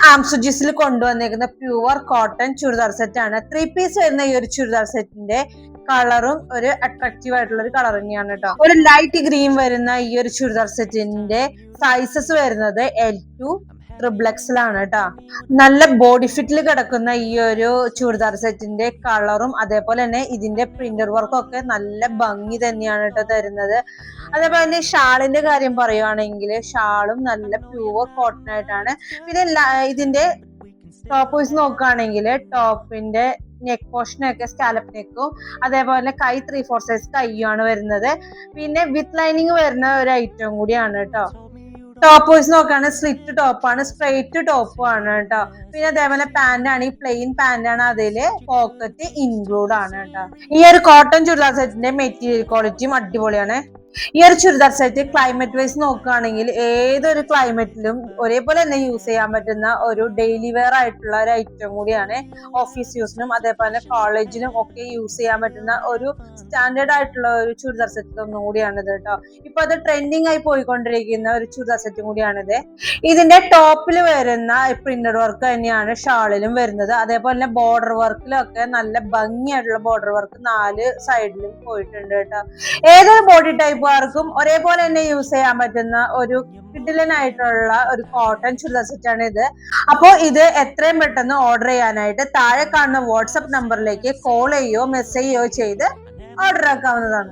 ആംസുജിസിൽ കൊണ്ടുവന്നേക്കുന്ന pure cotton churidar set ആണ്. 3 piece വരുന്ന ഈ ഒരു ചുരിദാർ സെറ്റിന്റെ കളറും ഒരു അട്രാക്റ്റീവ് ആയിട്ടുള്ള ഒരു കളർ തന്നെയാണ് കേട്ടോ. ഒരു ലൈറ്റ് ഗ്രീൻ വരുന്ന ഈ ഒരു ചുരിദാർ സെറ്റിന്റെ സൈസസ് വരുന്നത് L2 ട്രിപ്ലക്സിലാണ് കേട്ടോ. നല്ല ബോഡി ഫിറ്റിൽ കിടക്കുന്ന ഈ ഒരു ചുരിദാർ സെറ്റിന്റെ കളറും അതേപോലെ തന്നെ ഇതിന്റെ പ്രിന്റർ വർക്കും ഒക്കെ നല്ല ഭംഗി തന്നെയാണ് കേട്ടോ തരുന്നത്. അതേപോലെ തന്നെ ഷാളിന്റെ കാര്യം പറയുവാണെങ്കിൽ ഷാളും നല്ല പ്യുവർ കോട്ടൺ ആയിട്ടാണ്. പിന്നെ ഇതിന്റെ ടോപ്പ് വൈസ് നോക്കുകയാണെങ്കിൽ ടോപ്പിന്റെ നെക്ക് പോർഷനൊക്കെ സ്കാലപ്പ് നെക്കും അതേപോലെ കൈ 3/4 സൈസ് കൈയാണ് വരുന്നത്. പിന്നെ വിത്ത് ലൈനിങ് വരുന്ന ഒരു ഐറ്റം കൂടിയാണ് കേട്ടോ. ടോപ്പ് വൈസ് നോക്കുകയാണെങ്കിൽ സ്ലിറ്റ് ടോപ്പാണ്, സ്ട്രെയിറ്റ് ടോപ്പും ആണ് കേട്ടോ. പിന്നെ അതേപോലെ പാന്റ് ആണ്, ഈ പ്ലെയിൻ പാന്റ് ആണ്, അതില് പോക്കറ്റ് ഇൻക്ലൂഡ് ആണ് കേട്ടോ. ഈ ഒരു കോട്ടൺ ചുരിദാർ സെറ്റിന്റെ മെറ്റീരിയൽ ക്വാളിറ്റിയും അടിപൊളിയാണ്. ഈ ഒരു ചുരിദാർ സെറ്റ് ക്ലൈമറ്റ് വൈസ് നോക്കുകയാണെങ്കിൽ ഏതൊരു ക്ലൈമറ്റിലും ഒരേപോലെ തന്നെ യൂസ് ചെയ്യാൻ പറ്റുന്ന ഒരു ഡെയിലി വെയർ ആയിട്ടുള്ള ഒരു ഐറ്റം കൂടിയാണ്. ഓഫീസ് യൂസിനും അതേപോലെ കോളേജിനും ഒക്കെ യൂസ് ചെയ്യാൻ പറ്റുന്ന ഒരു സ്റ്റാൻഡേർഡ് ആയിട്ടുള്ള ഒരു ചുരിദാർ സെറ്റ് ഒന്നും കൂടിയാണിത് കേട്ടോ. ഇപ്പൊ അത് ട്രെൻഡിങ് ആയി പോയിക്കൊണ്ടിരിക്കുന്ന ഒരു ചുരിദാർ സെറ്റും കൂടിയാണിത്. ഇതിന്റെ ടോപ്പിൽ വരുന്ന പ്രിന്റഡ് വർക്ക് തന്നെയാണ് ഷാളിലും വരുന്നത്. അതേപോലെ തന്നെ ബോർഡർ വർക്കിലൊക്കെ നല്ല ഭംഗിയായിട്ടുള്ള ബോർഡർ വർക്ക് 4 സൈഡിലും പോയിട്ടുണ്ട് കേട്ടോ. ഏതൊരു ബോഡി ടൈപ്പ് ും ഒരേപോലെ തന്നെ യൂസ് ചെയ്യാൻ പറ്റുന്ന ഒരു കിഡിലനായിട്ടുള്ള ഒരു കോട്ടൺ ചുരിദാർ സെറ്റ് ആണ് ഇത്. അപ്പോൾ ഇത് എത്രയും പെട്ടെന്ന് ഓർഡർ ചെയ്യാനായിട്ട് താഴെ കാണുന്ന വാട്സപ്പ് നമ്പറിലേക്ക് കോൾ ചെയ്യുകയോ മെസ്സേജ് ചെയ്യുകയോ ചെയ്ത് ഓർഡർ ആക്കാവുന്നതാണ്.